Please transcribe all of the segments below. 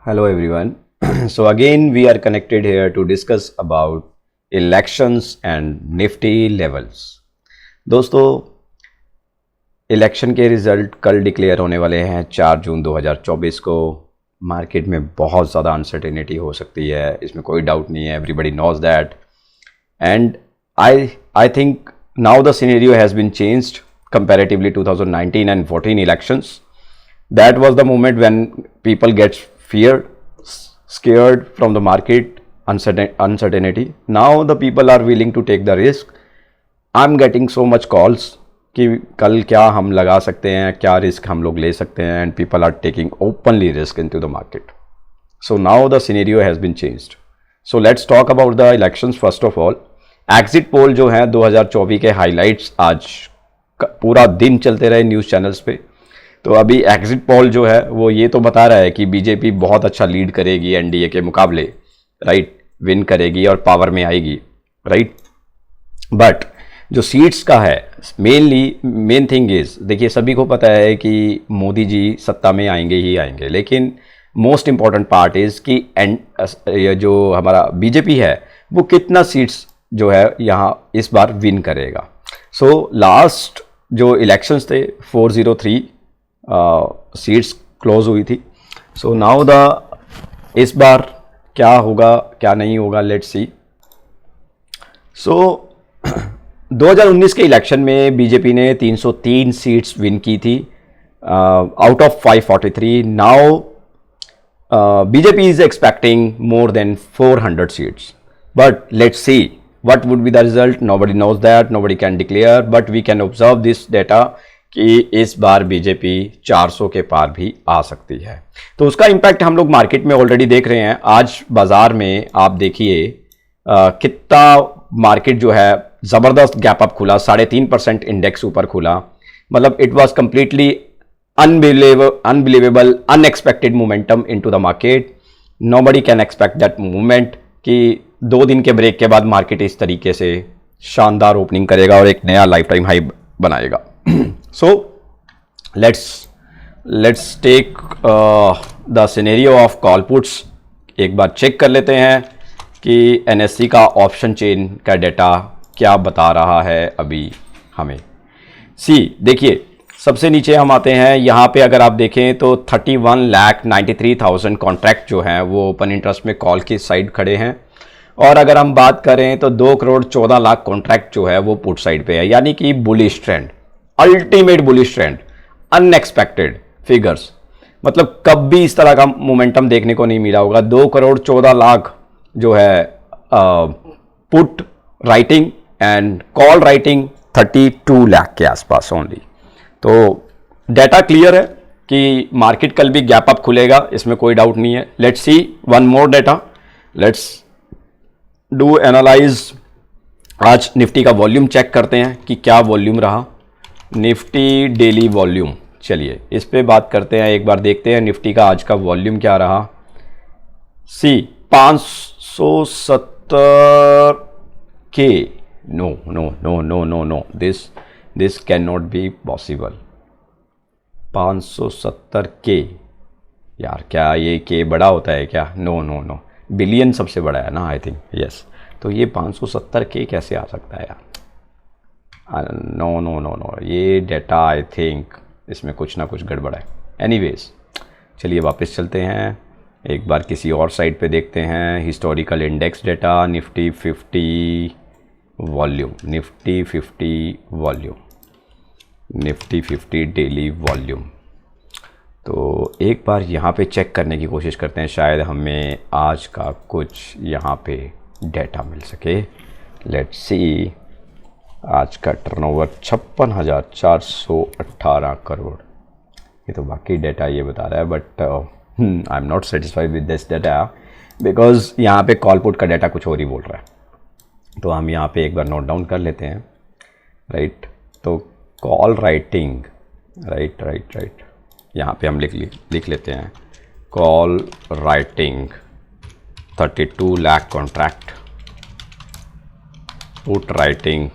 Hello everyone. So again we are connected here to discuss about elections and Nifty levels. दोस्तों election के result कल declare होने वाले हैं 4 जून 2024 को। मार्केट में बहुत ज़्यादा अनसर्टेनिटी हो सकती है, इसमें कोई डाउट नहीं है, everybody knows that. And I think now the scenario has been changed comparatively 2019 and 14 elections. That was the moment when people get feared, scared from the market uncertainty. Now the people are willing to take the risk. I'm getting so much calls कि कल क्या हम लगा सकते हैं, क्या risk हम लोग ले सकते हैं, and people are taking openly risk into the market. So now the scenario has been changed. So let's talk about the elections first of all. Exit poll जो है 2024 के हाइलाइट्स आज पूरा दिन चलते रहे न्यूज़ चैनल्स पे। तो अभी एग्जिट पोल जो है वो ये तो बता रहा है कि बीजेपी बहुत अच्छा लीड करेगी एनडीए के मुकाबले, राइट, विन करेगी और पावर में आएगी, राइट। बट जो सीट्स का है मेन थिंग इज, देखिए सभी को पता है कि मोदी जी सत्ता में आएंगे ही आएंगे, लेकिन मोस्ट इंपॉर्टेंट पार्ट इज कि जो हमारा बीजेपी है वो कितना सीट्स जो है यहाँ इस बार विन करेगा। सो लास्ट जो इलेक्शंस थे 403 सीट्स क्लोज हुई थी। सो नाउ इस बार क्या होगा क्या नहीं होगा, लेट्स सी। सो 2019 के इलेक्शन में बीजेपी ने 303 सीट्स विन की थी out of 543। Now BJP is expecting more than 400 seats, but let's see what would be the result. Nobody knows that, nobody can declare, but we can observe this data कि इस बार BJP 400 के पार भी आ सकती है। तो उसका इम्पैक्ट हम लोग मार्केट में ऑलरेडी देख रहे हैं। आज बाजार में आप देखिए कितना मार्केट जो है ज़बरदस्त गैप अप खुला, 3.5% इंडेक्स ऊपर खुला। मतलब it was completely unbelievable unexpected momentum into the market. Nobody can expect that movement कि 2 दिन के ब्रेक के बाद मार्केट इस तरीके से शानदार ओपनिंग करेगा और एक नया लाइफ टाइम हाई बनाएगा। So let's take the scenario of call puts. एक बार चेक कर लेते हैं कि एनएससी का ऑप्शन चेन का डेटा क्या बता रहा है अभी हमें। देखिए सबसे नीचे हम आते हैं, यहाँ पे अगर आप देखें तो 31,93,000 कॉन्ट्रैक्ट जो हैं वो ओपन इंटरेस्ट में कॉल की साइड खड़े हैं, और अगर हम बात करें तो 2,14,00,000 कॉन्ट्रैक्ट जो है वो पुट साइड पे है। यानी कि bullish trend, ultimate bullish trend, unexpected figures. मतलब कभी इस तरह का मोमेंटम देखने को नहीं मिला होगा। 2,14,00,000 जो है put writing and call writing 32 lakh के आसपास ओनली। तो डेटा क्लियर है कि मार्केट कल भी गैप अप खुलेगा, इसमें कोई डाउट नहीं है। Let's see one more data, let's do analyse. आज निफ्टी का वॉल्यूम चेक करते हैं कि क्या वॉल्यूम रहा। निफ्टी डेली वॉल्यूम, चलिए इस पे बात करते हैं, एक बार देखते हैं निफ्टी का आज का वॉल्यूम क्या रहा। 570 के, no, this can not be possible. 570 के, यार क्या ये के बड़ा होता है क्या? नो, बिलियन सबसे बड़ा है ना, आई थिंक, यस। तो ये 570 के कैसे आ सकता है यार? नो, ये डेटा आई थिंक इसमें कुछ ना कुछ गड़बड़ है। एनीवेज चलिए वापस चलते हैं, एक बार किसी और साइड पे देखते हैं historical index data. Nifty 50 volume, Nifty 50 daily volume. तो एक बार यहाँ पे चेक करने की कोशिश करते हैं, शायद हमें आज का कुछ यहाँ पे डेटा मिल सके। लेट्स सी, आज का टर्नओवर 56,418 करोड़। ये तो बाकी डेटा ये बता रहा है, but I am not satisfied with this data because यहाँ पे कॉल पुट का डेटा कुछ और ही बोल रहा है। तो हम यहाँ पे एक बार नोट डाउन कर लेते हैं, राइट। तो कॉल राइटिंग, राइट, यहाँ पे हम लिख लेते हैं call writing 32 lakh contract, put writing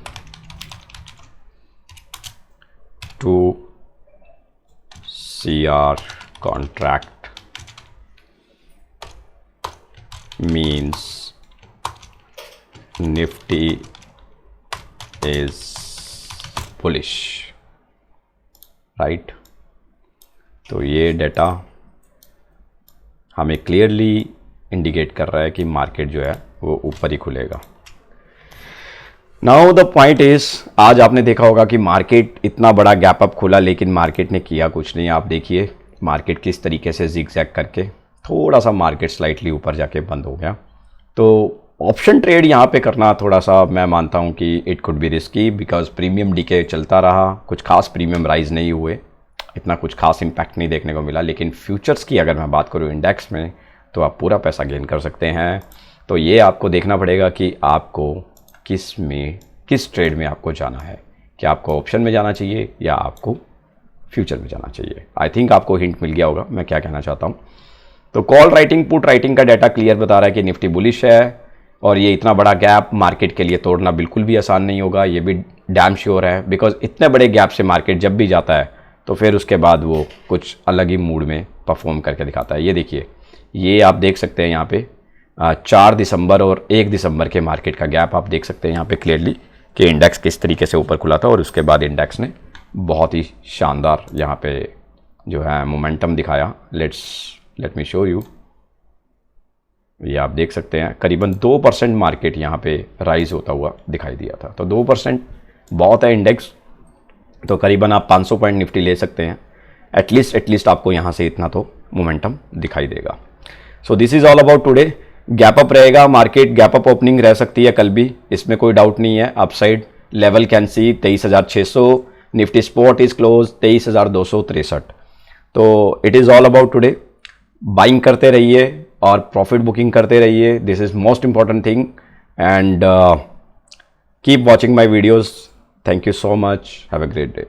2 CR contract, means Nifty is bullish, right. तो ये डेटा हमें क्लियरली इंडिकेट कर रहा है कि मार्केट जो है वो ऊपर ही खुलेगा। नाउ द पॉइंट इज, आज आपने देखा होगा कि मार्केट इतना बड़ा गैप अप खुला लेकिन मार्केट ने किया कुछ नहीं। आप देखिए मार्केट किस तरीके से जिगजैग करके थोड़ा सा मार्केट स्लाइटली ऊपर जाके बंद हो गया। तो ऑप्शन ट्रेड यहाँ पे करना थोड़ा सा मैं मानता हूँ कि it could be risky, because premium DK चलता रहा, कुछ खास प्रीमियम राइज नहीं हुए, इतना कुछ खास इम्पैक्ट नहीं देखने को मिला। लेकिन फ्यूचर्स की अगर मैं बात करूँ इंडेक्स में, तो आप पूरा पैसा गेन कर सकते हैं। तो ये आपको देखना पड़ेगा कि आपको किस ट्रेड में आपको जाना है, क्या आपको ऑप्शन में जाना चाहिए या आपको फ्यूचर में जाना चाहिए। आई थिंक आपको हिंट मिल गया होगा मैं क्या कहना चाहता हूँ। तो कॉल राइटिंग पुट राइटिंग का डाटा क्लियर बता रहा है कि निफ्टी बुलिश है, और ये इतना बड़ा गैप मार्केट के लिए तोड़ना बिल्कुल भी आसान नहीं होगा, ये भी डैम श्योर है। बिकॉज इतने बड़े गैप से मार्केट जब भी जाता है तो फिर उसके बाद वो कुछ अलग ही मूड में परफॉर्म करके दिखाता है। ये देखिए, ये आप देख सकते हैं यहाँ पे 4 दिसंबर और 1 दिसंबर के मार्केट का गैप आप देख सकते हैं यहाँ पे क्लियरली कि इंडेक्स किस तरीके से ऊपर खुला था, और उसके बाद इंडेक्स ने बहुत ही शानदार यहाँ पे जो है मोमेंटम दिखाया। Let me show you. ये आप देख सकते हैं करीबन 2% मार्केट यहाँ पे राइज होता हुआ दिखाई दिया था। तो 2% बहुत है इंडेक्स, तो करीबन आप 500 पॉइंट निफ्टी ले सकते हैं एटलीस्ट आपको यहाँ से इतना तो मोमेंटम दिखाई देगा। So this is all about today. Gap up रहेगा मार्केट, गैप अप ओपनिंग रह सकती है कल भी, इसमें कोई डाउट नहीं है। Upside level can see 23,600, Nifty spot is close 23,263। तो it is all about today. Buying करते रहिए और प्रॉफिट बुकिंग करते रहिए, this is most important thing. And keep watching my videos. Thank you so much, have a great day.